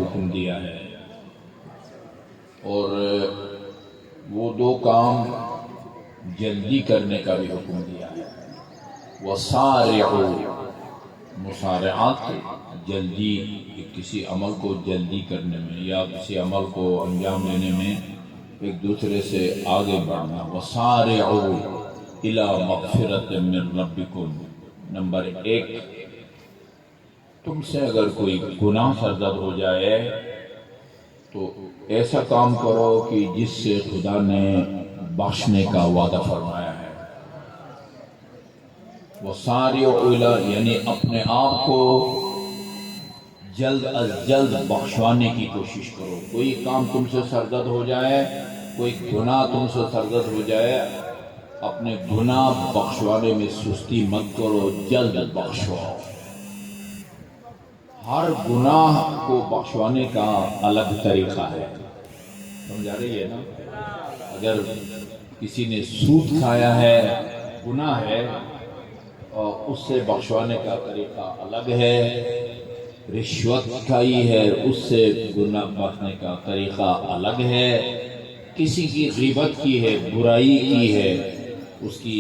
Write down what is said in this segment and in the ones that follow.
حکم دیا ہے، اور وہ دو کام جلدی کرنے کا بھی حکم دیا ہے۔ وَسَارِعُوا، مسارعات، جلدی، کسی عمل کو جلدی کرنے میں یا کسی عمل کو انجام دینے میں ایک دوسرے سے آگے بڑھنا۔ وَسَارِعُوا إِلَىٰ مَغْفِرَةٍ مِّن رَبِّكُمْ، نمبر 1، تم سے اگر کوئی گناہ سرزد ہو جائے تو ایسا کام کرو کہ جس سے خدا نے بخشنے کا وعدہ فرمایا ہے۔ وَسَارِعُوا إِلَىٰ، یعنی اپنے آپ کو جلد از جلد بخشوانے کی کوشش کرو۔ کوئی کام تم سے سرزد ہو جائے، کوئی گناہ تم سے سرزد ہو جائے، اپنے گناہ بخشوانے میں سستی مت کرو، جلد بخشواؤ۔ ہر گناہ کو بخشوانے کا الگ طریقہ ہے، سمجھا رہی ہے نا؟ اگر کسی نے سود کھایا ہے، گناہ ہے، اور اس سے بخشوانے کا طریقہ الگ ہے۔ رشوت کھائی ہے، اس سے گناہ بخشنے کا طریقہ الگ ہے۔ کسی کی غیبت کی ہے، برائی کی ہے، اس کی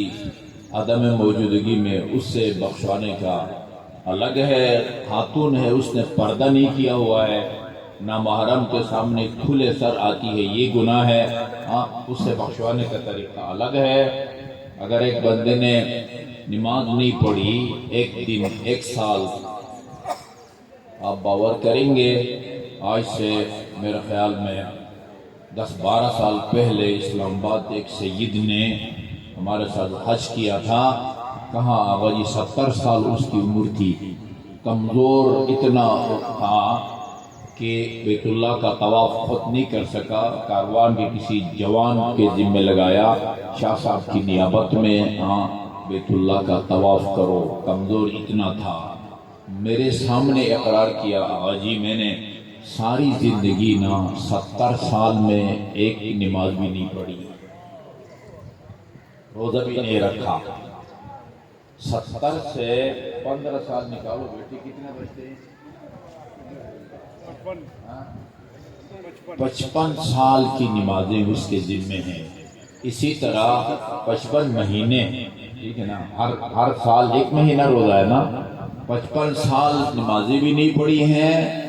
عدم موجودگی میں اس سے بخشوانے کا الگ ہے۔ خاتون ہے، اس نے پردہ نہیں کیا ہوا ہے، نامحرم کے سامنے کھلے سر آتی ہے، یہ گناہ ہے، اس سے بخشوانے کا طریقہ الگ ہے۔ اگر ایک بندے نے نماز نہیں پڑھی، ایک دن، ایک سال، آپ باور کریں گے، آج سے میرے خیال میں 10-12 سال پہلے اسلام آباد ایک سید نے ہمارے ساتھ حج کیا تھا۔ کہاں آبا جی، 70 سال اس کی عمر تھی، کمزور اتنا تھا کہ بیت اللہ کا طواف خود نہیں کر سکا، کاروان کے کسی جوان کے ذمہ لگایا، شاہ صاحب کی نیابت میں، بیت اللہ کا طواف کرو، کمزور اتنا تھا۔ میرے سامنے اقرار کیا، آقا جی میں نے ساری زندگی 70 سال میں ایک نماز بھی نہیں پڑھی، روزہ بھی نہیں رکھا۔ 70 سے 15 سال نکالو بیٹی، کتنے بچتے ہیں؟ 55 سال کی نمازیں اس کے ذمے ہیں۔ اسی طرح 55 مہینے، ٹھیک ہے نا، ہر سال ایک مہینہ روزہ ہے نا، 55 سال نمازیں بھی نہیں پڑھی ہیں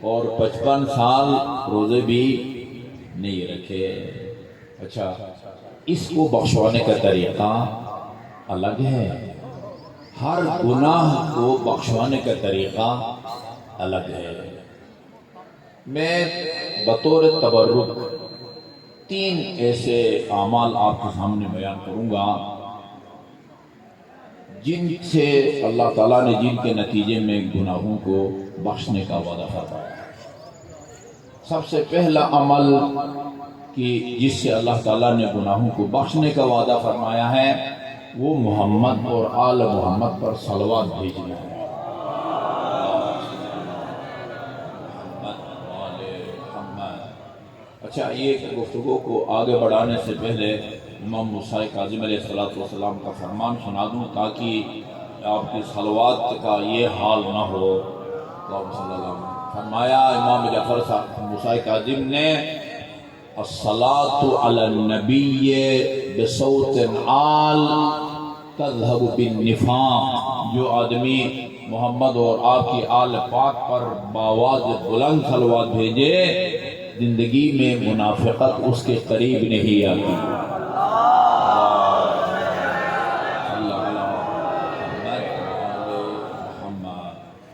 اور 55 سال روزے بھی نہیں رکھے۔ اچھا، اس کو بخشوانے کا طریقہ الگ ہے، ہر گناہ کو بخشوانے کا طریقہ الگ ہے۔ میں بطور تبرک 3 ایسے اعمال آپ کے سامنے بیان کروں گا جن سے اللہ تعالیٰ نے، جن کے نتیجے میں گناہوں کو بخشنے کا وعدہ فرمایا ہے۔ سب سے پہلا عمل کہ جس سے اللہ تعالیٰ نے گناہوں کو بخشنے کا وعدہ فرمایا ہے، وہ محمد اور آل محمد پر صلوات بھیجنا ہے۔ اچھا، یہ گفتگو کو آگے بڑھانے سے پہلے امام موسیٰ کاظم علیہ السلام کا فرمان سنا دوں تاکہ آپ کی صلوات کا یہ حال نہ ہو۔ اللہم صلی اللہ علیہ وسلم، فرمایا امام جعفر موسیٰ کاظم نے، الصلاۃ علی النبی بصوت عال تذہب بالنفاق، جو آدمی محمد اور آپ کی آل پاک پر باواز بلند صلوات بھیجے، زندگی میں منافقت اس کے قریب نہیں آتی۔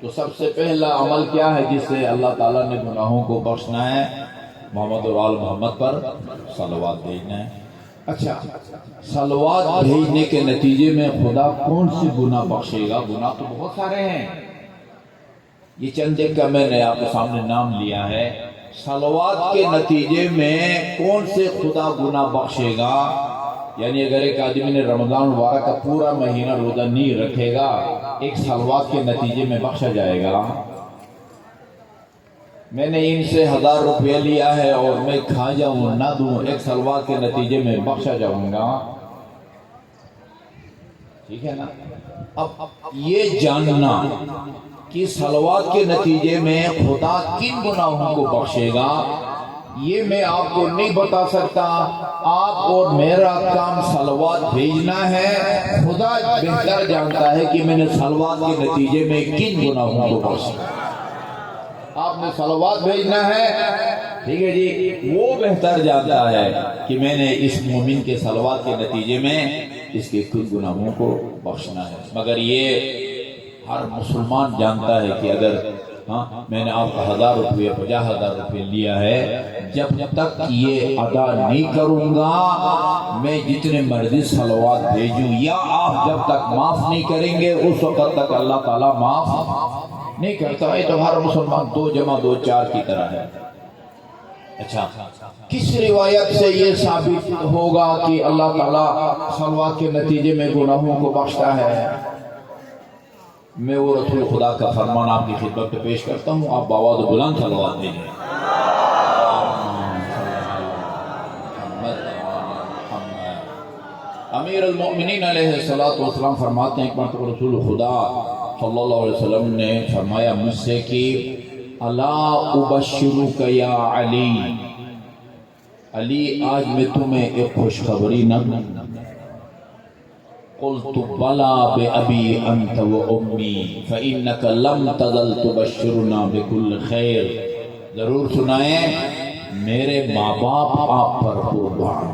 تو سب سے پہلا عمل کیا ہے جس سے اللہ تعالیٰ نے گناہوں کو بخشنا ہے؟ محمد اور آل محمد پر صلوات بھیجنا ہے۔ اچھا، صلوات بھیجنے کے نتیجے میں خدا کون سے گناہ بخشے گا؟ گناہ تو بہت سارے ہیں، یہ چند ایک کا میں نے آپ کے سامنے نام لیا ہے۔ صلوات کے نتیجے میں کون سے خدا گناہ بخشے گا؟ یعنی اگر ایک آدمی نے رمضان مبارک کا پورا مہینہ روزہ نہیں رکھے گا، ایک صلوات کے نتیجے میں بخشا جائے گا۔ میں نے ان سے 1000 روپیہ لیا ہے اور میں کھا جاؤں نہ دوں، ایک صلوات کے نتیجے میں بخشا جاؤں گا، ٹھیک ہے نا؟ اب یہ جاننا کہ صلوات کے نتیجے میں خدا کن گناہوں کو بخشے گا یہ میں آپ کو نہیں بتا سکتا. آپ اور میرا کام صلوات بھیجنا ہے. خدا بہتر جانتا ہے کہ میں نے صلوات کے نتیجے میں کن گناہوں کو بخشا. آپ نے صلوات بھیجنا ہے، ٹھیک ہے جی، وہ بہتر جانتا ہے کہ میں نے اس مومن کے صلوات کے نتیجے میں اس کے کن گناہوں کو بخشنا ہے. مگر یہ ہر مسلمان جانتا ہے کہ اگر میں نے آپ کا 1000 روپے 50,000 روپے لیا ہے، جب تک یہ ادا نہیں کروں گا میں جتنے مرضی صلوات بھیجوں، یا آپ جب تک معاف نہیں کریں گے اس وقت تک اللہ تعالیٰ معاف نہیں کرتا. یہ تو ہر مسلمان 2 + 2 4 کی طرح ہے. اچھا، کس روایت سے یہ ثابت ہوگا کہ اللہ تعالیٰ صلوات کے نتیجے میں گناہوں کو بخشتا ہے؟ میں وہ رسول خدا کا فرمان آپ کی خدمت میں پیش کرتا ہوں. آپ باواز و بلند صلوات دیں گے. امیر المؤمنین علیہ السلام فرماتے ہیں، ایک مرتبہ رسول خدا صلی اللہ علیہ وسلم نے فرمایا مجھ سے کہ الا ابشرک یا علی، علی آج میں تمہیں ایک خوشخبری نہ دوں؟ قلت بلا بأبی انت و امی فإنک لم تزل تبشرنا بكل خیر. ضرور سنائیں، میرے ماں باپ آپ پر قربان.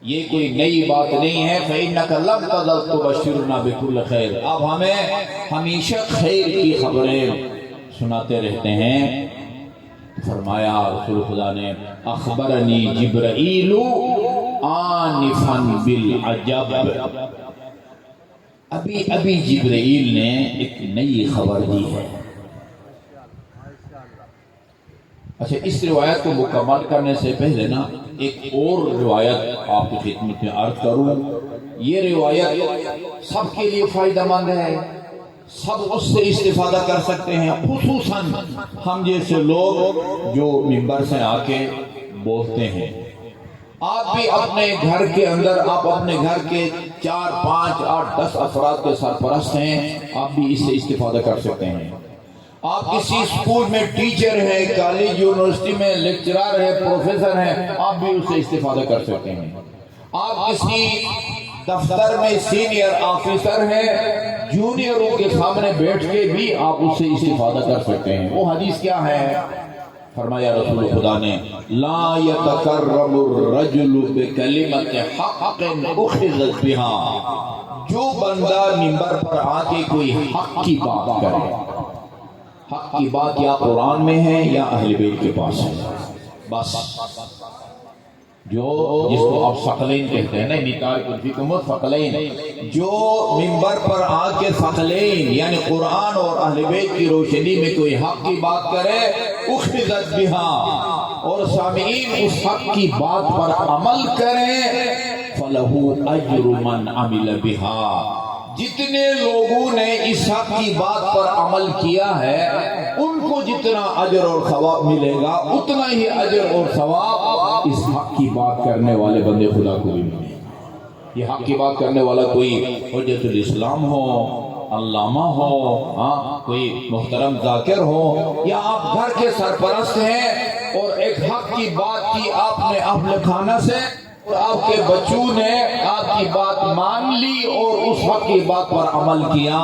یہ کوئی نئی بات نہیں ہے. فإنک لم تزل تبشرنا بكل خیر، آپ ہمیں ہمیشہ خیر کی خبریں سناتے رہتے ہیں. فرمایا رسول خدا نے اخبرنی جبرائیل آنفا بالعجب، ابھی جبرائیل نے ایک نئی خبر دی ہے. اچھا، اس روایت کو مکمل کرنے سے پہلے نا ایک اور روایت آپ کی خدمت میں عرض کروں. یہ روایت سب کے لیے فائدہ مند ہے، سب اس سے استفادہ کر سکتے ہیں، خصوصاً ہم جیسے لوگ جو منبر سے آ کے بولتے ہیں. آپ بھی اپنے گھر کے اندر، آپ اپنے گھر کے 4 5 8 10 افراد کے سرپرست ہیں، آپ بھی اس سے استفادہ کر سکتے ہیں. آپ کسی اسکول میں ٹیچر ہیں، کالج یونیورسٹی میں لیکچرار ہیں، پروفیسر ہیں، آپ بھی اس سے استفادہ کر سکتے ہیں. آپ کسی دفتر میں سینئر آفیسر ہیں، جونیئروں کے سامنے بیٹھ کے بھی آپ اس سے استفادہ کر سکتے ہیں. وہ حدیث کیا ہے؟ فرمایا رسول خدا نے لا یتکرم الرجل بکلمت حق اخذت بها، جو بندہ منبر پر آ کے کوئی حق کی بات کرے، حق کی بات یا قرآن میں ہے یا اہل بیت کے پاس ہے، بس جو جس کو آپ ثقلین کہتے ہیں نا، نکال فیکم الثقلین، جو منبر پر آ کے ثقلین یعنی قرآن اور اہل بیت کی روشنی میں کوئی حق کی بات کرے، اخذت بها، اور سامعین اس حق کی بات پر عمل کریں، فلہ اجر من عمل بها، جتنے لوگوں نے اس حق کی بات پر عمل کیا ہے ان کو جتنا اجر اور ثواب ملے گا، اتنا ہی اجر اور ثواب اس حق کی بات کرنے والے بندے خدا کو بھی ملے گا. یہ حق کی بات کرنے والا کوئی حجت الاسلام ہو، علامہ ہو، کوئی محترم ذاکر ہو، یا آپ گھر کے سرپرست ہیں اور ایک حق کی بات کی آپ نے اہل خانہ سے، اور آپ کے بچوں نے آپ کی بات مان لی اور اس حق کی بات پر عمل کیا،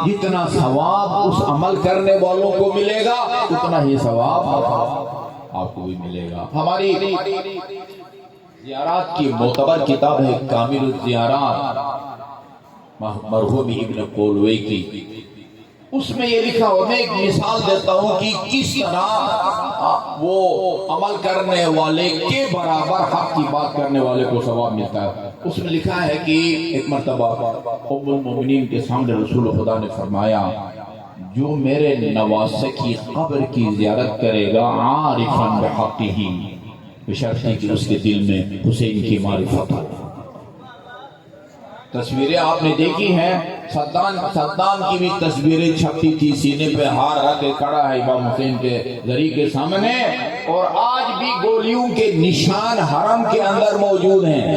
جتنا ثواب اس عمل کرنے والوں کو ملے گا اتنا ہی ثواب آپ کو بھی ملے گا. ہماری زیارات کی معتبر کتاب ہے کامل الزیارات، مرحوم ابن قولوی کی. اس میں یہ لکھا ہوا، میں ایک مثال دیتا ہوں کہ کس طرح وہ عمل کرنے والے کے برابر حق کی بات کرنے والے کو ثواب ملتا ہے. اس میں لکھا ہے کہ ایک مرتبہ ام المؤمنین کے سامنے رسول خدا نے فرمایا جو میرے نواسے کی قبر کی زیارت کرے گا عارفا بحقہ، بشرط کہ اس کے دل میں حسین کی معرفت ہو. تصویریں آپ نے دیکھی ہیں، صدام کی بھی تصویریں چھپتی تھی، سینے پہ ہار رکھ کے کھڑا ہے امام حسین کے ذریعے کے سامنے، اور آج بھی گولیوں کے نشان حرم کے اندر موجود ہیں.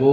2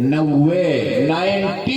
90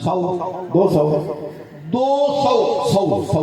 100, 200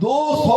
200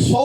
100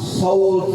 100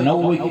90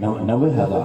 90,000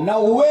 90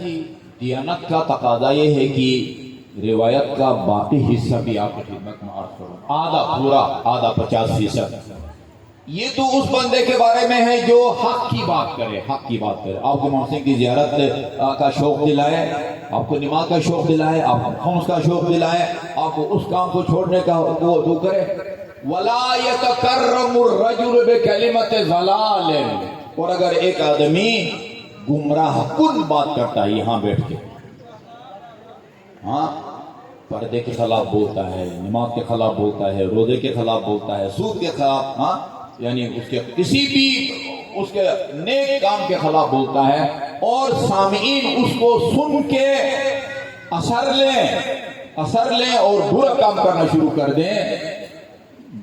جی دیانت کا تقاضا یہ ہے کہ روایت کا باقی حصہ بھی آپ کی خدمت میں عرض کروں، آدھا پورا، آدھا 50%۔ یہ تو اس بندے کے بارے میں ہے جو حق کی بات کرے، حق کی بات کرے، آپ کو محسن کی زیارت کا شوق دلائے، آپ کو نماز کا شوق دلائے، آپ کو خمس کا شوق دلائے، آپ کو اس کام کو چھوڑنے کا وہ کرے۔ وَلَا يَتَكَرَّمُ الرَّجُلُ بِكَلِمَةِ ضَلَالٍ، اور اگر ایک آدمی گمراہ کن بات کرتا ہے یہاں بیٹھ کے، ہاں پردے کے خلاف بولتا ہے، نماز کے خلاف بولتا ہے، روزے کے خلاف بولتا ہے، سود کے خلاف، ہاں یعنی اس کے کسی بھی اس کے نیک کام کے خلاف بولتا ہے، اور سامعین اس کو سن کے اثر لیں اور برا کام کرنا شروع کر دیں،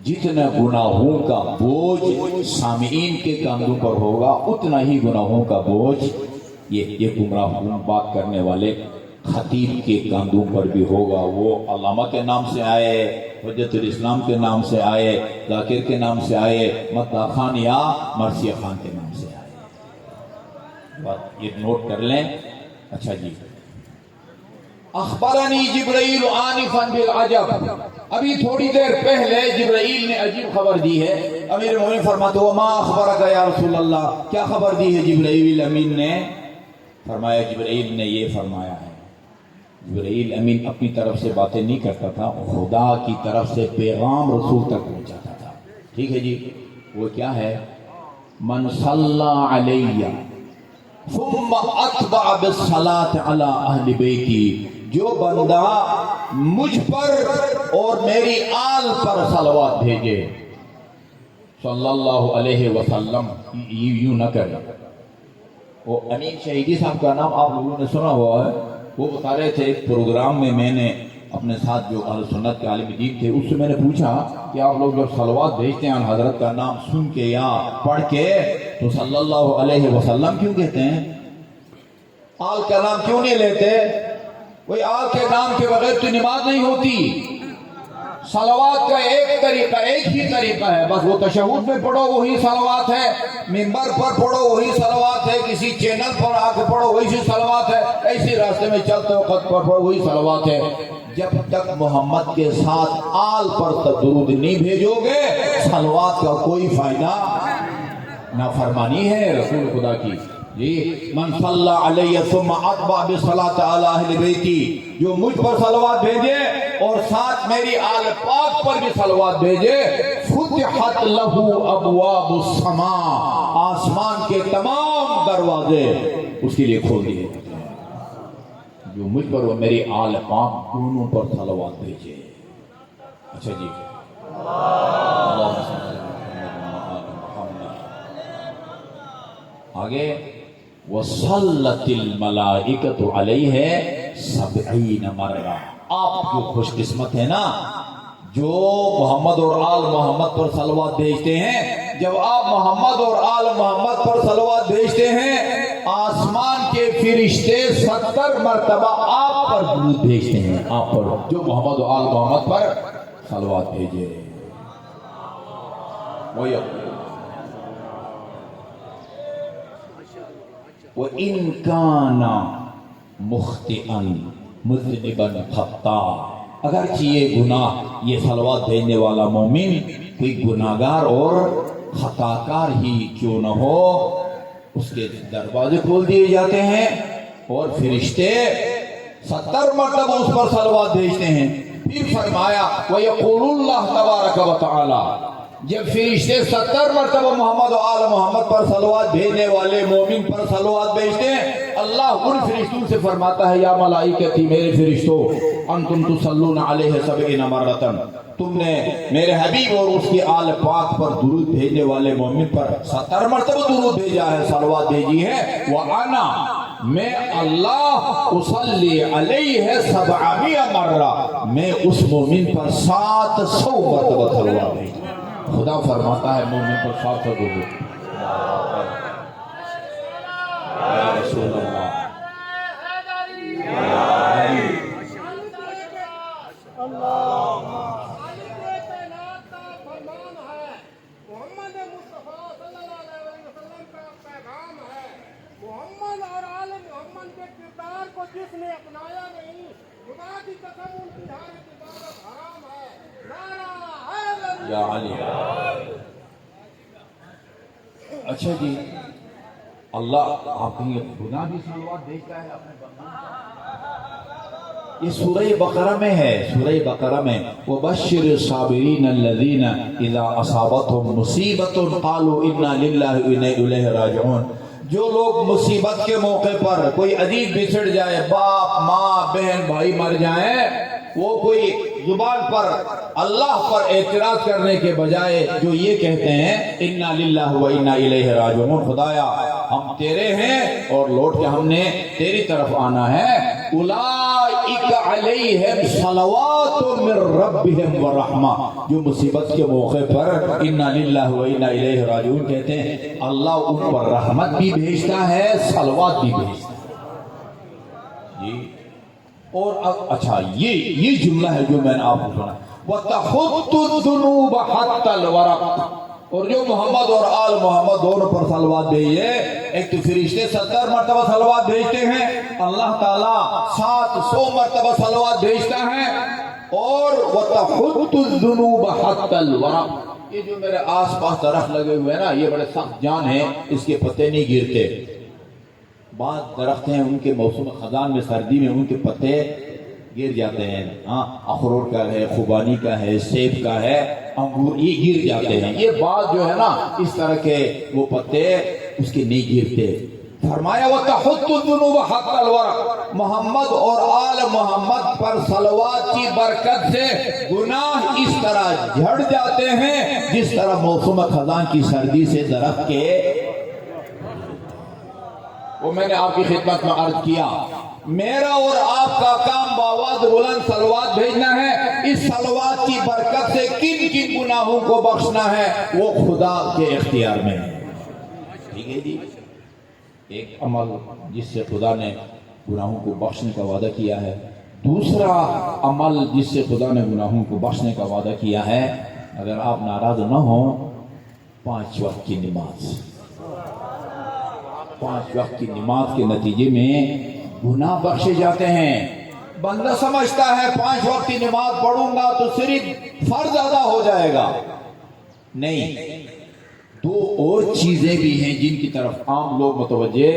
جتنا گناہوں کا بوجھ سامعین کے کاندھوں پر ہوگا اتنا ہی گناہوں کا بوجھ یہ گمراہ بات کرنے والے خطیب کے کاندھوں پر بھی ہوگا۔ وہ علامہ کے نام سے آئے، حجت الاسلام کے نام سے آئے، ذاکر کے نام سے آئے، مطلع خان یا مرثیہ خان کے نام سے آئے، بات یہ نوٹ کر لیں۔ اچھا جی، اخبرنی جبرائیل آنفا بالعجب، ابھی تھوڑی دیر پہلے جبرائیل نے عجیب خبر دی ہے۔ امیر المومنین فرماتے ہو ما اخبرک یا رسول اللہ، کیا خبر دی ہے جبرائیل امین نے؟ فرمایا جبرائیل نے یہ فرمایا ہے، جبرائیل امین اپنی طرف سے باتیں نہیں کرتا تھا، خدا کی طرف سے پیغام رسول تک پہنچاتا تھا، ٹھیک ہے جی؟ وہ کیا ہے؟ من صلی علیہ ثم اتبع بالصلاة علی اہل بیتی، جو بندہ مجھ پر اور میری آل پر صلوات بھیجے، صلی اللہ علیہ وسلم، یوں نہ کرے۔ وہ امین شہیدی صاحب کا نام آپ لوگوں نے سنا ہوا ہے، وہ بتا رہے تھے ایک پروگرام میں نے اپنے ساتھ جو اہل سنت کے عالم دین تھے اس سے میں نے پوچھا کہ آپ لوگ جب صلوات بھیجتے ہیں حضرت کا نام سن کے یا پڑھ کے تو صلی اللہ علیہ وسلم کیوں کہتے ہیں؟ آل کا نام کیوں نہیں لیتے؟ وہی آل کے نام کے بغیر تو نماز نہیں ہوتی۔ صلوات کا ایک طریقہ، ایک ہی طریقہ ہے، بس وہ تشہد میں پڑھو وہی صلوات ہے، منبر پر پڑھو وہی صلوات ہے، کسی چینل پر آ کے پڑھو وہی صلوات ہے، ایسی راستے میں چلتے وقت پڑھو وہی صلوات ہے۔ جب تک محمد کے ساتھ آل پر درود نہیں بھیجو گے صلوات کا کوئی فائدہ، نافرمانی ہے رسول خدا کی۔ جی من صلی علیہ ثم اتبع بالصلاۃ علی اہل بیتی، جو مجھ پر صلوات بھیجے اور ساتھ میری آل پاک پر بھی صلوات بھیجے، فتحت لہ ابواب السماء، آسمان کے تمام دروازے اس کے لیے کھول دیے جاتے ہیں، جو مجھ پر اور میری آل پاک دونوں پر صلوات بھیجے۔ اچھا جی، آگے وَصَلَّتِ الْمَلَائِكَةُ عَلَيْهِ 70 مرہ، آپ جو خوش قسمت ہے نا جو محمد اور آل محمد پر صلوات بھیجتے ہیں۔ جب آپ محمد اور آل محمد پر صلوات بھیجتے ہیں آسمان کے فرشتے 70 مرتبہ آپ پر درود بھیجتے ہیں، آپ پر جو محمد اور آل محمد پر صلوات بھیجے۔ وَإِن كَانَ مُخْطِئًا مُذْنِبًا خَطَّاءً، اگرچہ یہ گناہ، یہ صلوات بھیجنے والا مومن کوئی گناہگار اور خطاکار ہی کیوں نہ ہو، اس کے دروازے کھول دیے جاتے ہیں اور فرشتے 70 مرتبہ اس پر صلوات بھیجتے ہیں۔ پھر فرمایا وَيَقُولُ اللَّهُ تَبَارَكَ وَتَعَالَى، جب فرشتے 70 مرتبہ محمد و آل محمد پر صلوات بھیجنے والے مومن پر صلوات بھیجتے ہیں، اللہ ان فرشتوں سے فرماتا ہے یا ملائکتی، میرے فرشتوں، انتم تصلون علیہ 70 مرتن، تم نے میرے حبیب اور اس کی آل پاک پر درود بھیجنے والے مومن پر 70 مرتبہ درود بھیجا ہے، صلوات بھیجی ہے۔ وَأَنَا، میں اللہ، اصلی علیہ 700 مرہ، میں اس مومن پر 700 مرتبہ صلوات بھیجا۔ خدا فرماتا ہے مومن پر 700 درود۔ یا رسول اللہ، محمد اور آل محمد کے کردار جس نے اپنایا نہیں خدا کی قسم ان کی ہر عبادت حرام ہے. نعرہ حیدر یا علی. اچھا جی، اللہ آپ کہیں خدا بھی صلوات بھیجتا ہے اپنے بندوں. یہ سورہ بقرہ میں ہے، سورہ بقرہ میں وَبَشِّرِ الصَّابِرِينَ الَّذِينَ إِذَا أَصَابَتْهُمْ مُصِيبَةٌ قَالُوا إِنَّا لِلَّهِ وَإِنَّا إِلَيْهِ رَاجِعُونَ. جو لوگ مصیبت کے موقع پر کوئی عزیز بچھڑ جائے، باپ ماں بہن بھائی مر جائیں، وہ کوئی زبان پر اللہ پر اعتراض کرنے کے بجائے جو یہ کہتے ہیں اِنَّا لِلَّهِ وَإِنَّا إِلَيْهِ رَاجِعُونَ، خدایا ہم تیرے ہیں اور لوٹ کے ہم نے تیری طرف آنا ہے. اولئک علیہم صلوات من ربہم ورحمہ، جو مصیبت کے موقع پر انا للہ و انا الیہ راجعون کہتے ہیں، اللہ ان پر رحمت بھی بھیجتا ہے، صلوات بھی بھیجتا ہے. جی اور اچھا یہ جملہ ہے جو میں نے آپ کو سنا، وَتَحُطُّ الذُّنُوبَ حَتَّى الْوَرَقِ. اور جو محمد اور آل محمد دونوں پر صلوات بھیجے، ایک تو فرشتے 70 مرتبہ صلوات بھیجتے ہیں، اللہ تعالیٰ 700 مرتبہ صلوات بھیجتا ہے. اور وَتَحُطُّ الذُّنُوبَ حَتَّى الْوَرَقِ. یہ جو میرے آس پاس درخت لگے ہوئے ہیں نا، یہ بڑے سخت جان ہیں، اس کے پتے نہیں گرتے. بعض درخت ہیں ان کے موسم خزان میں سردی میں ان کے پتے گر جاتے ہیں. ہاں، اخروٹ کا ہے، خوبانی کا ہے، سیب کا ہے، انگور، یہ گر جاتے ہیں. یہ بعض جو ہے نا اس طرح کے وہ پتے اس کے نہیں گرتے. فرمایا وَتَحُطُّ الذُّنُوبَ حَتَّى الْوَرَقِ. محمد اور آل محمد پر صلوات کی برکت سے گناہ اس طرح جھڑ جاتے ہیں جس طرح موسم خزاں کی سردی سے درخت کے. وہ میں نے آپ کی خدمت میں عرض کیا، میرا اور آپ کا کام باواز بلند صلوات بھیجنا ہے. اس صلوات کی برکت سے کن کن گناہوں کو بخشنا ہے وہ خدا کے اختیار میں ہے. ٹھیک ہے جی. ایک عمل جس سے خدا نے گناہوں کو بخشنے کا وعدہ کیا ہے. دوسرا عمل جس سے خدا نے گناہوں کو بخشنے کا وعدہ کیا ہے، اگر آپ ناراض نہ ہوں، 5 وقت کی نماز. 5 وقت کی نماز کے نتیجے میں گناہ بخشے جاتے ہیں. بندہ سمجھتا ہے 5 وقت کی نماز پڑھوں گا تو صرف فرض ادا ہو جائے گا. نہیں، 2 اور چیزیں بھی ہیں جن کی طرف عام لوگ متوجہ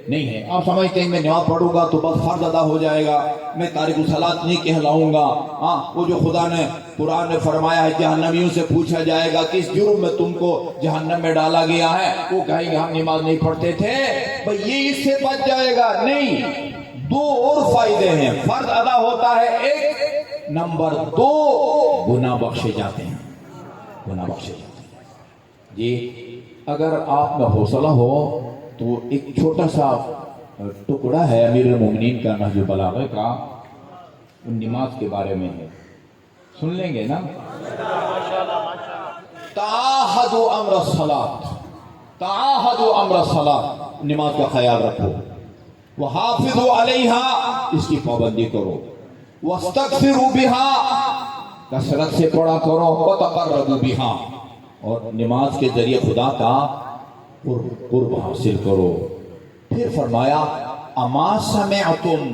نہیں ہیں. آپ سمجھتے ہیں میں نماز پڑھوں گا تو بس فرض ادا ہو جائے گا، میں تارک الصلاۃ نہیں کہلاؤں گا. ہاں، وہ جو خدا نے قرآن میں فرمایا ہے جہنمیوں سے پوچھا جائے گا کس جرم میں تم کو جہنم میں ڈالا گیا ہے، وہ کہیں گے ہم نماز نہیں پڑھتے تھے. بھئی یہ اس سے بچ جائے گا. نہیں، 2 اور فائدے ہیں. فرض ادا ہوتا ہے 1، نمبر 2 گناہ بخشے جاتے ہیں. گناہ بخشے جاتے ہیں. جی اگر آپ میں حوصلہ ہو تو ایک چھوٹا سا ٹکڑا ہے امیر المومنین کا نہج البلاغہ کا، نماز کے بارے میں ہے، سن لیں گے نا. تعاہدوا امر الصلاۃ، تعاہدوا امر الصلاۃ، نماز کا خیال رکھو. وحافظوا علیہا، اس کی پابندی کرو. واستغفروا بہا، کثرت سے پڑھا کرو. وتقربوا بہا، اور نماز کے ذریعے خدا کا قرب حاصل کرو. پھر فرمایا اما سمعتم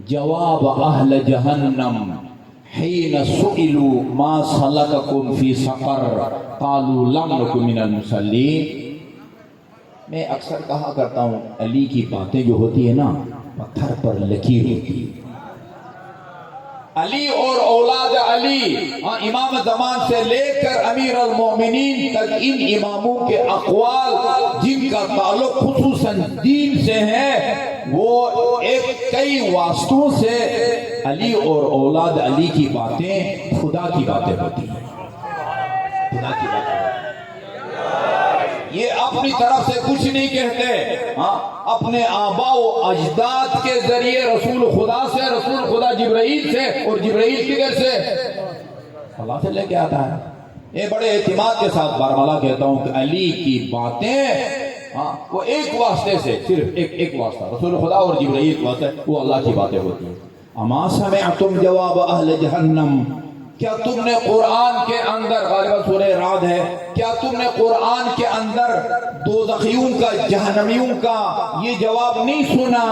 جواب اہل جہنم حین سئلوا ما سلککم فی سقر قالوا لم نک من المصلین. میں اکثر کہا کرتا ہوں علی کی باتیں جو ہوتی ہے نا پتھر پر لکیر ہوتی ہے. علی اور اولاد علی، امام زمان سے لے کر امیر المومنین تک، ان اماموں کے اقوال جن کا تعلق خصوصاً دین سے ہے، وہ ایک کئی واسطوں سے علی اور اولاد علی کی باتیں خدا کی باتیں ہوتی ہیں. خدا کی باتیں، یہ اپنی طرف سے کچھ نہیں کہتے. ہاں، اپنے آباء و اجداد کے ذریعے رسول خدا سے، رسول خدا جبرائیل سے، اور جبرائیل کدھر سے؟ اللہ سے لے کے آتا ہے. یہ بڑے اعتماد کے ساتھ بارملا کہتا ہوں کہ علی کی باتیں وہ ایک واسطے سے، صرف ایک واسطہ رسول خدا اور جبرائیل کی واسطے، وہ اللہ کی باتیں ہوتی ہیں. اما سمعتم جواب اہل جہنم کیا تم نے قرآن کے اندر، غالباً سورہ رعد ہے، کیا تم نے قرآن کے اندر دوزخیوں کا، جہنمیوں کا یہ جواب نہیں سنا؟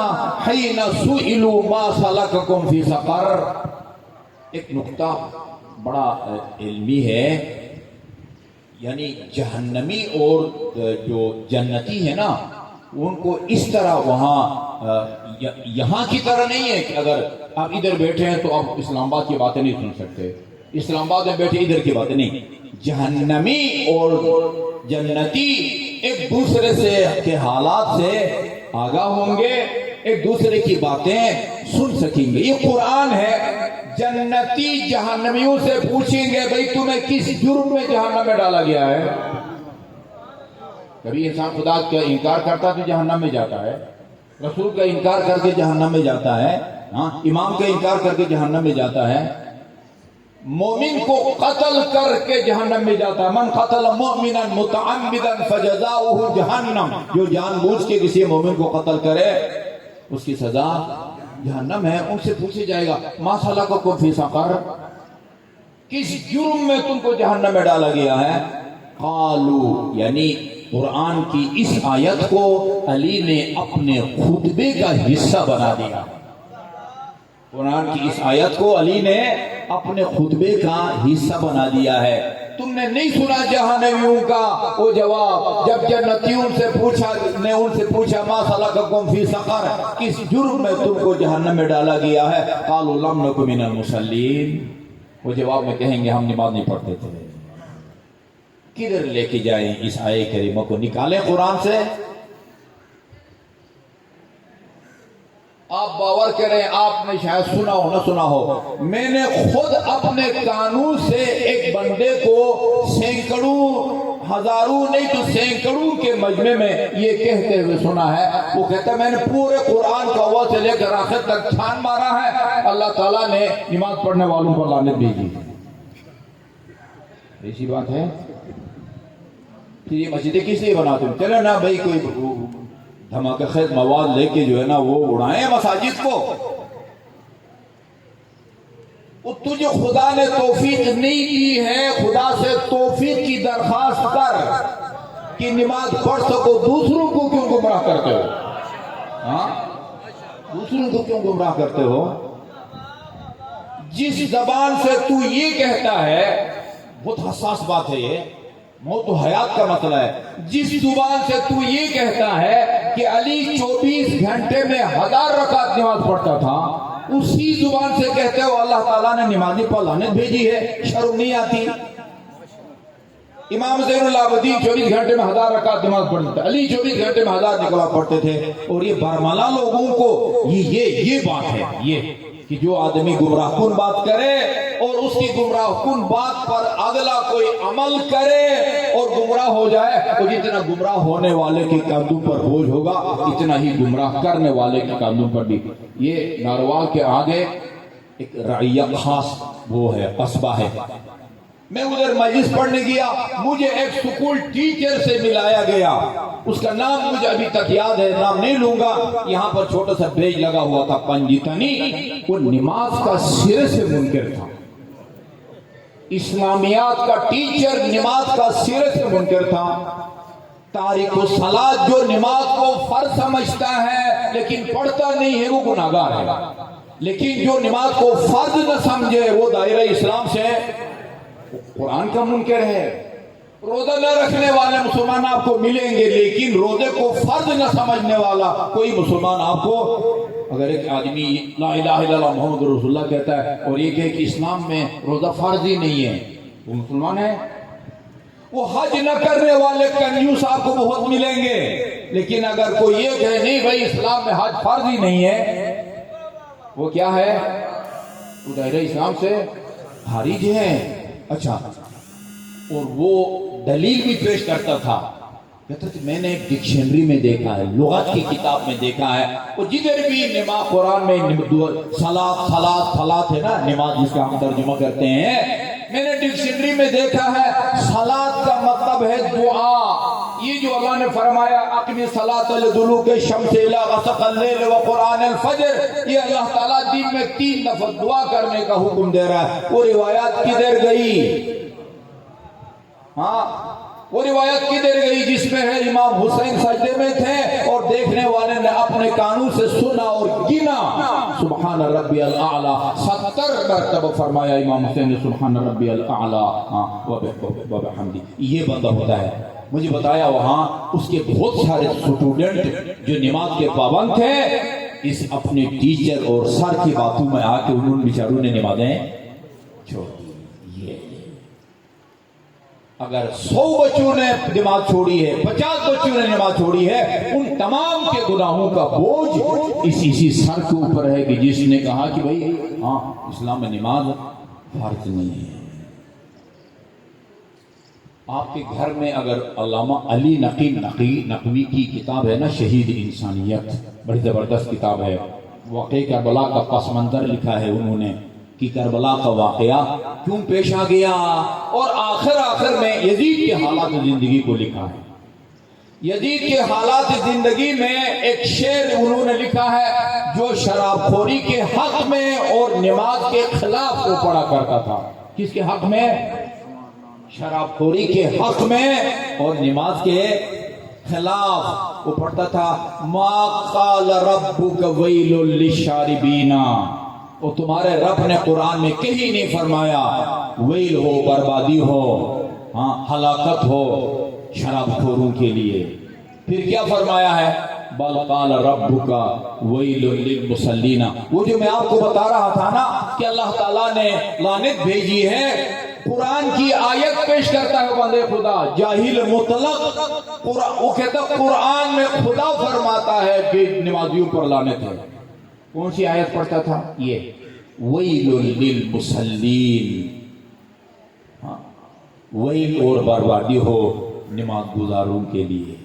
حین سئلوا ما سلککم فی سقر۔ ایک نقطہ بڑا علمی ہے، یعنی جہنمی اور جو جنتی ہے نا، ان کو اس طرح وہاں یہاں کی طرح نہیں ہے کہ اگر آپ ادھر بیٹھے ہیں تو آپ اسلام آباد کی باتیں نہیں سن سکتے، اسلام آباد میں بیٹھے ادھر کی باتیں نہیں۔ جہنمی اور جنتی ایک دوسرے سے کے حالات سے آگاہ ہوں گے، ایک دوسرے کی باتیں سن سکیں گے۔ یہ قرآن ہے۔ جنتی جہنمیوں سے پوچھیں گے بھئی تمہیں کس جرم میں جہنم میں ڈالا گیا ہے؟ کبھی انسان خدا کا انکار کرتا تو جہنم میں جاتا ہے، رسول کا انکار کر کے جہنم میں جاتا ہے، امام کا انکار کر کے جہنم میں جاتا ہے، مومن کو قتل کر کے جہنم میں جاتا ہے۔ من قتل مؤمنا متعمدا فجزاؤہ جہنم، جو جان بوجھ کے کسی مومن کو قتل کرے اس کی سزا جہنم ہے۔ ان سے پوچھا جائے گا ما سلککم فی سقر، کس جرم میں تم کو جہنم میں ڈالا گیا ہے؟ قالوا، یعنی قرآن کی اس آیت کو علی نے اپنے خطبے کا حصہ بنا دیا۔ قرآن کی اس آیت کو علی نے اپنے خطبے کا حصہ بنا دیا ہے۔ تم نے نہیں سنا جہنمیوں کا وہ جواب جب جنتیوں سے پوچھا ما سلککم فی سقر، کس جرم میں تم کو جہنم میں ڈالا گیا ہے؟ قالوا لم نک من المصلین، وہ جواب میں کہیں گے ہم نماز نہیں پڑھتے تھے۔ کدھر لے کے جائیں اس آیے کریمہ کو؟ نکالیں قرآن سے۔ آپ باور کریں، آپ نے شاید سنا ہو نہ سنا ہو، میں نے خود اپنے کانوں سے ایک بندے کو سینکڑوں، ہزاروں نہیں تو سینکڑوں کے مجمع میں یہ کہتے ہوئے سنا ہے۔ وہ کہتا ہے میں نے پورے قرآن کا اول سے لے کر آخر تک چھان مارا ہے، اللہ تعالیٰ نے نماز پڑھنے والوں پر لعنت بھیجی۔ ایسی بات ہے کہ یہ مسجدیں کس لیے بناتے ہیں؟ چلو نا بھائی کوئی دھماکہ خیز مواد لے کے جو ہے نا وہ اڑائیں مساجد کو۔ وہ تجھے خدا نے توفیق نہیں دی ہے، خدا سے توفیق کی درخواست کر کہ نماز پڑھ سکو۔ دوسروں کو کیوں گمراہ کرتے ہو؟ ہاں، دوسروں کو کیوں گمراہ کرتے ہو؟ جس زبان سے تو یہ کہتا ہے، بہت حساس بات ہے یہ، موت و حیات کا مسئلہ ہے، جس زبان سے تو یہ کہتا ہے کہ علی 24 گھنٹے میں 1000 رکعت نماز پڑھتا تھا، اسی زبان سے کہتے ہو اللہ تعالیٰ نے نمازی پر لعنت بھیجی ہے، شرم نہیں آتی؟ امام زین العابدین 24 گھنٹے میں 1000 رکعت نماز پڑھتے تھے، علی 24 گھنٹے میں 1000 نماز پڑھتے تھے، اور یہ برملا لوگوں کو یہ بات ہے یہ کہ جو آدمی گمراہ کن بات کرے اور اس کی گمراہ کن بات پر اگلا کوئی عمل کرے اور گمراہ ہو جائے، تو جتنا گمراہ ہونے والے کے کاندھوں پر بوجھ ہوگا اتنا ہی گمراہ کرنے والے کے کاندھوں پر بھی۔ یہ ناروال کے آگے ایک رعیہ خاص وہ ہے، قصبہ ہے۔ میں ادھر مجلس پڑھنے گیا، مجھے ایک سکول ٹیچر سے ملایا گیا، اس کا نام مجھے ابھی تک یاد ہے، نام نہیں لوں گا۔ یہاں پر چھوٹا سا بیج لگا ہوا تھا پنجیتنی، وہ نماز کا سرے سے منکر تھا۔ اسلامیات کا ٹیچر نماز کا سرے سے منکر تھا۔ تارک الصلاۃ جو نماز کو فرض سمجھتا ہے لیکن پڑھتا نہیں ہے وہ گناہگار ہے، لیکن جو نماز کو فرض نہ سمجھے وہ دائرہ اسلام سے قرآن کا منکر ہے۔ روزہ نہ رکھنے والے مسلمان آپ کو ملیں گے، لیکن روزے کو فرض نہ سمجھنے والا کوئی مسلمان آپ کو، اگر ایک آدمی لا الہ الا اللہ محمد رسول اللہ کہتا ہے اور یہ کہے کہ اسلام میں روزہ فرض ہی نہیں ہے، وہ مسلمان ہے۔ وہ حج نہ کرنے والے کنجوس آپ کو بہت ملیں گے، لیکن اگر کوئی یہ کہے نہیں بھائی اسلام میں حج فرض ہی نہیں ہے، وہ کیا ہے؟ وہ دائرہ اسلام سے خارج ہے۔ اچھا، اور وہ دلیل بھی پیش کرتا تھا، کہتا تھا میں نے ایک ڈکشنری میں دیکھا ہے، لغت کی کتاب میں دیکھا ہے، وہ جدھر بھی نماز قرآن میں صلاۃ ہے نا، نماز جس کا ہم ترجمہ کرتے ہیں، میں نے ڈکشنری میں دیکھا ہے صلاۃ کا مطلب ہے دعا، یہ جو اللہ نے فرمایا اقم الصلاۃ لدلوک الشمس الی غسق اللیل وقرآن الفجر، یہ اللہ تعالیٰ دن میں 3 دفعہ دعا کرنے کا حکم دے رہا ہے. وہ روایات کدھر گئی؟ ہاں وہ روایت کدھر گئی جس میں ہے امام حسین سجدے میں تھے اور دیکھنے والے نے اپنے کانوں سے سنا اور گنا سبحان ربی الاعلی 70 مرتبہ فرمایا امام حسین نے سبحان ربی الاعلی وبحمدہ. یہ بندہ ہوتا ہے. مجھے بتایا وہاں اس کے بہت سارے اسٹوڈنٹ جو نماز کے پابند تھے، اس اپنے ٹیچر اور سر کی باتوں میں آ کے انہوں نے بیچاروں نے نمازیں چھوڑ دی. اگر 100 بچوں نے نماز چھوڑی ہے، 50 بچوں نے نماز چھوڑی ہے، ان تمام کے گناہوں کا بوجھ اسی سر کے اوپر ہے کہ جس نے کہا کہ بھائی ہاں اسلام میں نماز فرض نہیں ہے. آپ کے گھر میں اگر علامہ علی نقوی کی کتاب ہے نا شہید انسانیت، بڑی زبردست کتاب ہے. واقعہ کربلا کا پس منظر لکھا ہے انہوں نے کہ کربلا کا واقعہ کیوں پیش آ گیا، اور آخر میں یزید کے حالات زندگی کو لکھا ہے. یزید کے حالات زندگی میں ایک شعر انہوں نے لکھا ہے جو شراب خوری کے حق میں اور نماز کے خلاف وہ پڑھا کرتا تھا. کس کے حق میں؟ شراب خوری کے حق میں اور نماز کے خلاف وہ پڑھتا تھا. ما قال ربک ویل للشاربین، اور تمہارے رب نے قرآن میں کہیں نہیں فرمایا ویل ہو، بربادی ہو، ہاں ہلاکت ہو شراب خوروں کے لیے. پھر کیا فرمایا ہے؟ بل قال ربک ویل للمصلین. وہ جو میں آپ کو بتا رہا تھا نا کہ اللہ تعالیٰ نے لعنت بھیجی ہے، قرآن کی آیت پیش کرتا ہے بندے خدا جاہل مطلق. وہ کہتا قرآن میں خدا فرماتا ہے کہ نمازیوں پر لعنت ہے. کون سی آیت پڑھتا تھا؟ یہ ویل للمصلین، ویل اور بربادی ہو نماز گزاروں کے لیے.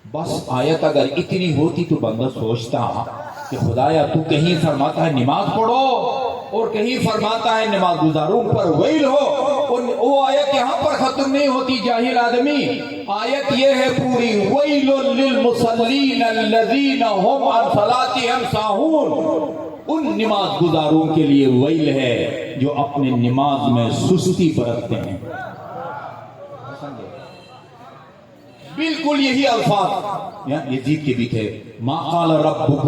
بس آیت اگر اتنی ہوتی تو بندہ سوچتا کہ خدایا تو کہیں فرماتا ہے نماز پڑھو اور کہیں فرماتا ہے نماز گزاروں پر ویل ہو، اور وہ آیت یہاں پر ختم نہیں ہوتی جاہل آدمی. آیت یہ ہے پوری ویل للمصلین الذین هم عن صلاتهم ساہون. ان نماز گزاروں کے لیے ویل ہے جو اپنے نماز میں سستی برتتے ہیں. بالکل یہی الفاظ یزید کے بھی تھے. ما قال ربک،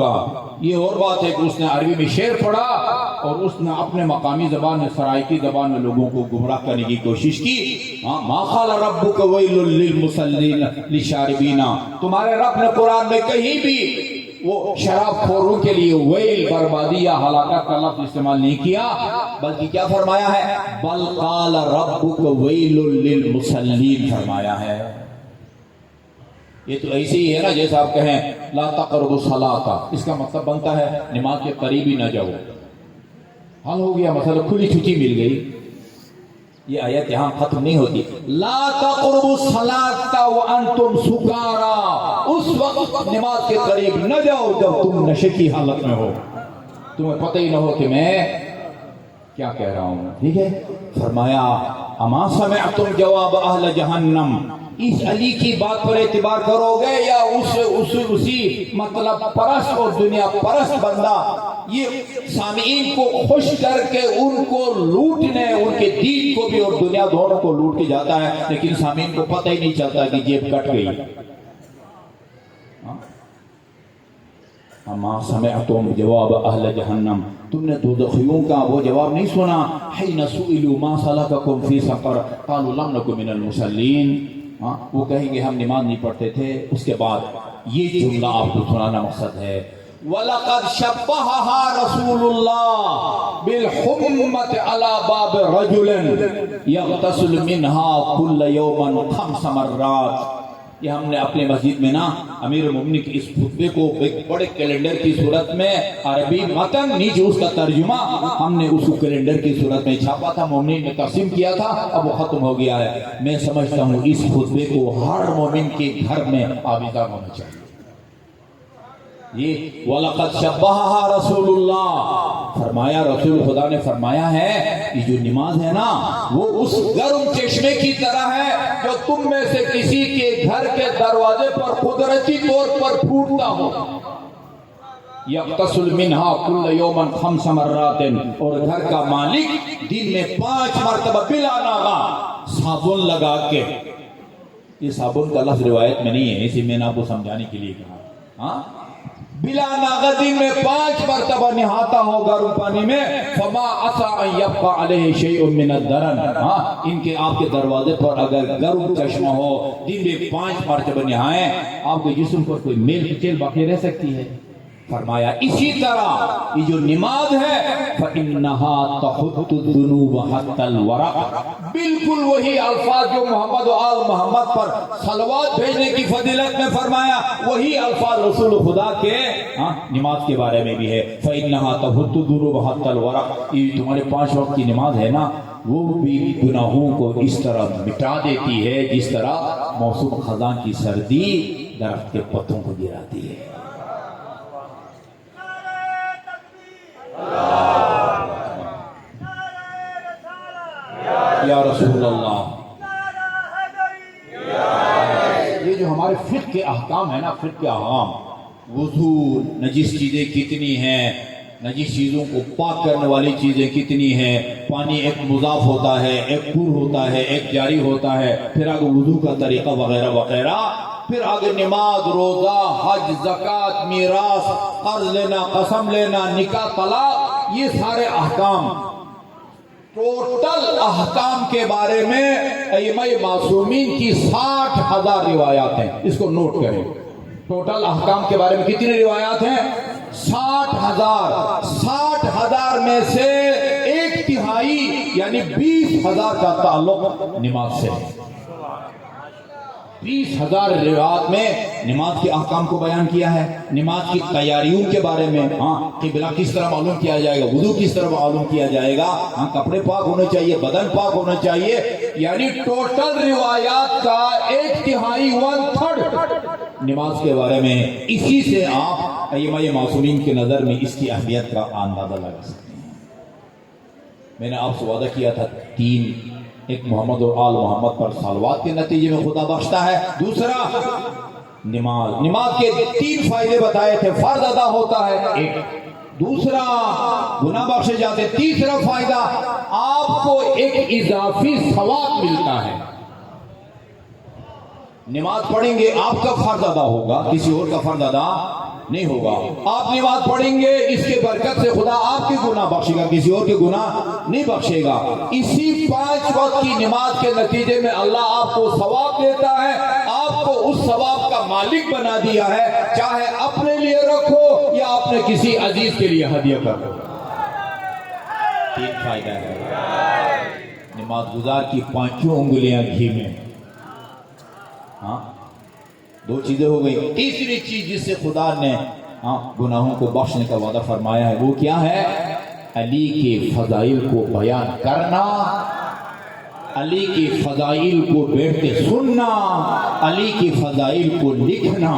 یہ اور بات ہے کہ اس نے عربی میں شعر پڑھا اور اس نے اپنے مقامی زبان میں سرائکی زبان میں لوگوں کو گمراہ کرنے کی کوشش کی. ما قال ربک ویل للمصلین للشاربین، تمہارے رب نے قرآن میں کہیں بھی وہ شراب خوروں کے لیے ویل، بربادی یا ہلاکت کا لفظ استعمال نہیں کیا، بلکہ کیا فرمایا ہے؟ بل قال ربک ویل للمصلین فرمایا ہے. یہ تو ایسے ہی ہے نا جیسا آپ کہیں لا تقربوا الصلاۃ، اس کا مطلب بنتا ہے نماز کے قریب ہی نہ جاؤ. حل ہو گیا مسئلہ، کھلی چھٹی مل گئی. یہ آیت یہاں ختم نہیں ہوتی. لا تقربوا الصلاۃ وانتم سکارا، اس وقت نماز کے قریب نہ جاؤ جب تم نشے کی حالت میں ہو، تمہیں پتہ ہی نہ ہو کہ میں کیا کہہ رہا ہوں. ٹھیک ہے. فرمایا اما سمعتم جواب اہل جہنم، اس علی کی بات پر اعتبار کرو گے یا اسی مطلب پرست اور دنیا پرست بندہ یہ سامعین کو خوش کر کے ان کو لوٹنے، ان کے دین کو بھی اور دنیا دونوں کو لوٹ کے جاتا ہے، لیکن سامعین کو پتہ ہی نہیں چلتا کہ جیب کٹ گئی. اما سمعتم جواب اہل جہنم، تم نے دوزخیوں کا وہ جواب نہیں سنا؟ حین سئلوا ما سلککم فی سقر قالوا لم نک من المصلین. وہ کہیں گے ہم نماز نہیں پڑھتے تھے. اس کے بعد یہ جملہ آپ کو سنانا مقصد ہے. وَلَقَدْ شَبَّهَهَا رَسُولُ اللَّهِ بِالْحُمَّةِ عَلَى بَابِ رَجُلٍ يَغْتَسِلُ مِنْهَا كُلَّ يَوْمًا 5 مرات. یہ ہم نے اپنے مسجد میں نا امیر المومنین کی اس خطبے کو ایک بڑے کیلنڈر کی صورت میں عربی متن نیچے اس کا ترجمہ ہم نے اس کیلنڈر کی صورت میں چھاپا تھا، مومنین نے تقسیم کیا تھا، اب وہ ختم ہو گیا ہے. میں سمجھتا ہوں اس خطبے کو ہر مومن کے گھر میں آویزان ہونا چاہیے. یہ وَلَقَدْ شَبَّهَهَا رَسُولُ اللَّهِ فرمایا رسول خدا نے فرمایا ہے کہ جو نماز ہے نا وہ اس گرم چشمے کی طرح ہے جو تم میں سے کسی کے گھر کے دروازے پر قدرتی طور پر پھوٹتا ہو. یغتسل منہا کل یومن 5 مرات، اور گھر کا مالک دن میں 5 مرتبہ بلا ناغا صابن لگا کے. یہ صابن کا لفظ روایت میں نہیں ہے، اسی میں نے آپ کو سمجھانے کے لیے کہا. ہاں بلا ناغا دن میں 5 مرتبہ نہاتا ہو گرم پانی میں. فما عسى ان يبقى عليه شيء من الدرن، ہاں ان کے آپ کے دروازے پر اگر گرم چشمہ ہو دن میں 5 مرتبہ نہائیں، آپ کے جسم پر کوئی میل کچیل باقی رہ سکتی ہے. فرمایا اسی طرح یہ جو نماز ہے فَإِنَّهَا تَحُطُّ الذُّنُوبَ حَتَّى الْوَرَقَ، بالکل وہی الفاظ جو محمد و آل محمد پر صلوات بھیجنے کی فضیلت میں فرمایا، وہی الفاظ رسول خدا کے نماز کے بارے میں بھی ہے. فَإِنَّهَا تَحُطُّ الذُّنُوبَ حَتَّى الْوَرَقَ، یہ تمہارے 5 وقت کی نماز ہے نا، وہ بھی گناہوں کو اس طرح مٹا دیتی ہے جس طرح موسم خزاں کی سردی درخت کے پتوں کو گراتی ہے. یا رسول اللہ. یہ جو ہمارے فقہ کے احکام ہے نا، فقہ کے احکام، وضو، نجس چیزیں کتنی ہیں، نجس چیزوں کو پاک کرنے والی چیزیں کتنی ہیں، پانی ایک مضاف ہوتا ہے، ایک پر ہوتا ہے، ایک جاری ہوتا ہے، پھر آگے وضو کا طریقہ وغیرہ وغیرہ، پھر آگے نماز، روزہ، حج، زکوٰۃ، میراث، قرض لینا، قسم لینا، نکاح، طلاق، یہ سارے احکام، ٹوٹل احکام کے بارے میں ائمہ معصومین کی 60,000 روایات ہیں. اس کو نوٹ کریں. ٹوٹل احکام کے بارے میں کتنی روایات ہیں؟ 60,000. 60,000 میں سے 1/3 یعنی 20,000 کا تعلق نماز سے ہے. 20,000 روایات میں نماز کے احکام کو بیان کیا ہے، نماز کی تیاریوں کے بارے میں، قبلہ کس طرح معلوم کیا جائے گا، وضو کس طرح معلوم کیا جائے گا، کپڑے پاک ہونے چاہیے، بدن پاک ہونا چاہیے. یعنی ٹوٹل روایات کا 1/3 1/3 نماز کے بارے میں. اسی سے آپ ائمہ معصومین کی نظر میں اس کی اہمیت کا اندازہ لگا سکتے ہیں. میں نے آپ سے وعدہ کیا تھا 3، ایک محمد اور آل محمد پر صلوات کے نتیجے میں خدا بخشتا ہے. دوسرا نماز، نماز کے 3 فائدے بتائے تھے. فرض ادا ہوتا ہے ایک، دوسرا گناہ بخشے جاتے، تیسرا فائدہ آپ کو ایک اضافی ثواب ملتا ہے. نماز پڑھیں گے آپ کا فرض ادا ہوگا، کسی اور کا فرض ادا نہیں ہوگا. آپ نماز پڑھیں گے، اس کے برکت سے خدا آپ کے گناہ بخشے گا، کسی اور کے گناہ نہیں بخشے گا. اسی 5 وقت کی نماز کے نتیجے میں اللہ آپ کو ثواب دیتا ہے. آپ کو اس ثواب کا مالک بنا دیا ہے، چاہے اپنے لیے رکھو یا اپنے کسی عزیز کے لیے ہدیہ کرو. 3 فائدہ ہے. نماز گزار کی 5 انگلیاں گھی میں. 2 چیزیں ہو گئی. تیسری چیز جس سے خدا نے گناہوں کو بخشنے کا وعدہ فرمایا ہے وہ کیا ہے؟ علی کے فضائل کو بیان کرنا، علی کے فضائل کو بیٹھ کے سننا، علی کے فضائل کو لکھنا.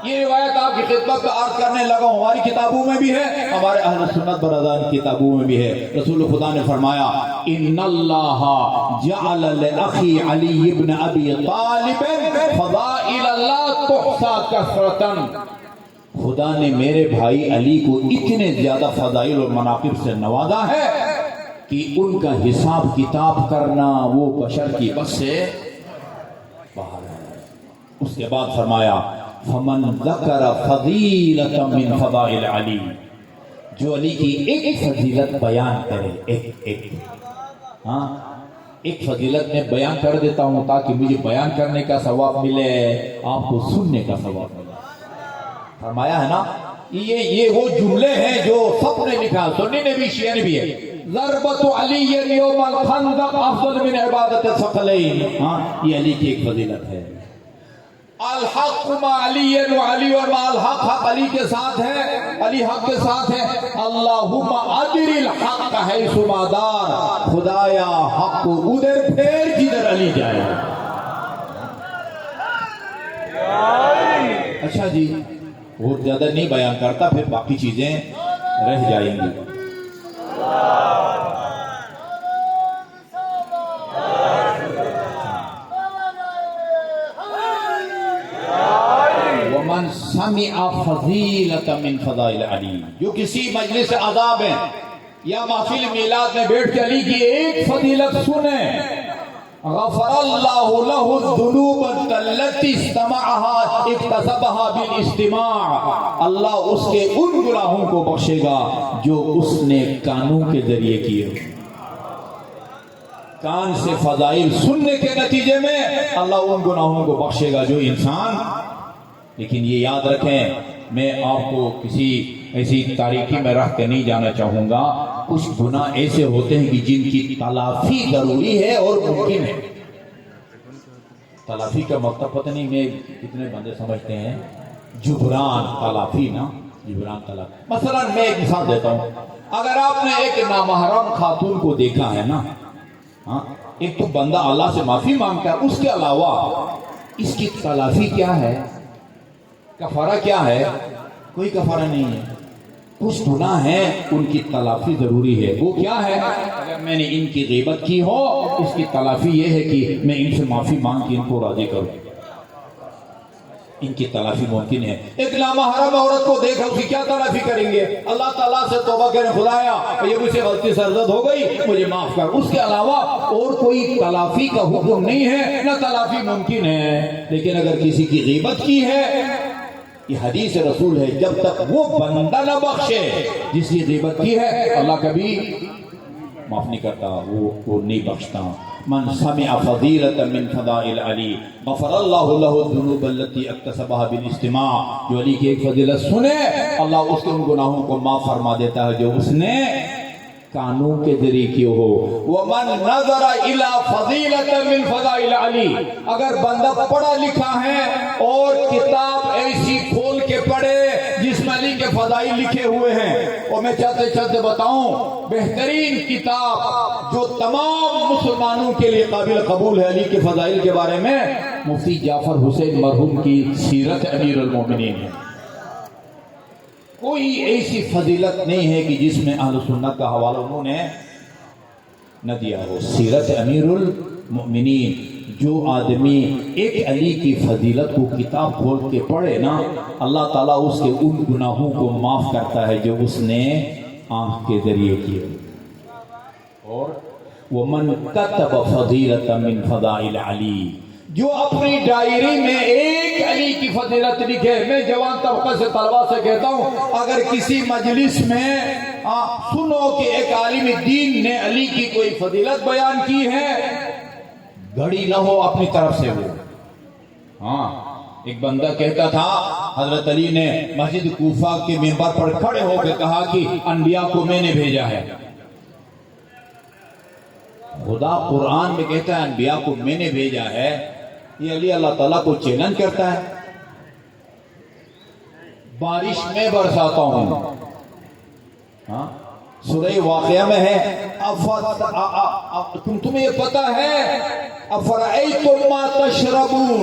یہ روایت آپ کی خدمت میں عرض کرنے لگا ہوں. ہماری کتابوں میں بھی ہے، ہمارے اہل سنت برادران کی کتابوں میں بھی ہے. رسول خدا نے فرمایا ان اللہ جعل لاخی علی ابن ابی طالب فضائل لا تحصى کثرۃ. خدا نے میرے بھائی علی کو اتنے زیادہ فضائل اور مناقب سے نوازا ہے کہ ان کا حساب کتاب کرنا وہ بشر کی بس سے باہر ہے. اس کے بعد فرمایا فمن ذکر فضیلۃ من فضائل علی، جو علی کی ایک فضیلت بیان کرے، ایک فضیلت میں بیان کر دیتا ہوں تاکہ مجھے بیان کرنے کا ثواب ملے، آپ کو سننے کا ثواب ملے. فرمایا ہے نا، یہ وہ جملے ہیں جو سب نے لکھا، سنی نے بھی، شیعہ نے بھی ہے. ضربۃ علی یوم الخندق افضل من عبادت الثقلین. یہ علی کی ایک فضیلت ہے. الحق مع علی وعلی مع الحق، حق علی کے ساتھ ہے، علی حق کے ساتھ ہے. اللہم ادر الحق حیث ما دار، خدایا حق کو ادھر پھیر جدھر علی جائے. اچھا جی، اور زیادہ نہیں بیان کرتا، پھر باقی چیزیں رہ جائیں گی۔ ومن سمع فضیلۃ من فضائل علی، جو کسی مجلس عذاب ہے یا محفل میلاد میں بیٹھ کے علی کی ایک فضیلت سنیں، غفر اللہ لہ الذنوب التي استمعها اکتسبها بالاستماع، اللہ اس کے ان گناہوں کو بخشے گا جو اس نے کانوں کے ذریعے کیے۔ کان سے فضائل سننے کے نتیجے میں اللہ ان گناہوں کو بخشے گا جو انسان۔ لیکن یہ یاد رکھیں، میں آپ کو کسی ایسی تاریکی میں رکھ کے نہیں جانا چاہوں گا، کچھ گناہ ایسے ہوتے ہیں کہ جن کی تلافی ضروری ہے اور ممکن ہے۔ تلافی کا مطلب پتہ نہیں میں کتنے بندے سمجھتے ہیں جبران تلافی، نا جبران تلافی۔ مثلا میں ایک مثال دیتا ہوں، اگر آپ نے ایک نامحرم خاتون کو دیکھا ہے نا، ایک تو بندہ اللہ سے معافی مانگتا ہے، اس کے علاوہ اس کی تلافی کیا ہے، کفارہ کیا ہے؟ کوئی کفارہ نہیں ہے۔ کچھ گناہ ہیں ان کی تلافی ضروری ہے، وہ کیا ہے؟ اگر میں نے ان کی غیبت کی ہو، اس کی تلافی یہ ہے کہ میں ان سے معافی مانگ کے ان کو راضی کروں، ان کی تلافی ممکن ہے۔ ایک نامحرم عورت کو دیکھا، اس کی کیا تلافی کریں گے؟ اللہ تعالیٰ سے توبہ کریں، خدایا یہ مجھ سے غلطی سرزد ہو گئی، مجھے معاف کر۔ اس کے علاوہ اور کوئی تلافی کا حکم نہیں ہے، نہ تلافی ممکن ہے۔ لیکن اگر کسی کی غیبت کی ہے، یہ حدیث رسول ہے، جب تک وہ بندہ نہ بخشے جس کی غیبت کی ہے، اللہ کبھی معاف نہیں کرتا، وہ نہیں بخشتا۔ من سمع فضیلۃ من فضائل علی غفر اللہ لہ الذنوب التي اکتسبها بالاستماع، جو علی کی ایک فضیلت سنے اللہ اس کے ان گناہوں کو معاف فرما دیتا ہے جو اس نے کانوں کے ذریعے کی ہو۔ ومن نظر الی فضیلۃ من فضائل علی، اگر بندہ پڑھا لکھا ہے اور کتاب ایسی کھول کے پڑھے جس میں علی کے فضائل لکھے ہوئے ہیں، اور میں چلتے بتاؤں بہترین کتاب جو تمام مسلمانوں کے لیے قابل قبول ہے علی کے فضائل کے بارے میں، مفتی جعفر حسین مرحوم کی سیرت امیر المومنین ہے۔ کوئی ایسی فضیلت نہیں ہے کہ جس میں اہل سنت کا حوالہ انہوں نے نہ دیا ہو۔ سیرت امیر المؤمنین، جو آدمی ایک علی کی فضیلت کو کتاب کھول کے پڑھے نا، اللہ تعالیٰ اس کے ان گناہوں کو معاف کرتا ہے جو اس نے آنکھ کے ذریعے کیے۔ اور ومن کتب فضیلۃ من فضائل علی، جو اپنی ڈائری میں ایک علی کی فضیلت لکھے۔ میں جوان طبقہ سے طلبہ سے کہتا ہوں، اگر کسی مجلس میں سنو کہ ایک عالم دین نے علی کی کوئی فضیلت بیان کی ہے، گھڑی نہ ہو اپنی طرف سے وہ۔ ایک بندہ کہتا تھا حضرت علی نے مسجد کوفہ کے منبر پر کھڑے ہو کے کہا کہ انبیاء کو میں نے بھیجا ہے۔ خدا قرآن میں کہتا ہے انبیاء کو میں نے بھیجا ہے، یہ علی اللہ تعالیٰ کو چیلنج کرتا ہے۔ بارش میں برساتا ہوں، سورہ واقعہ میں ہے، تمہیں یہ پتا ہے افرأیتم ما تشربون،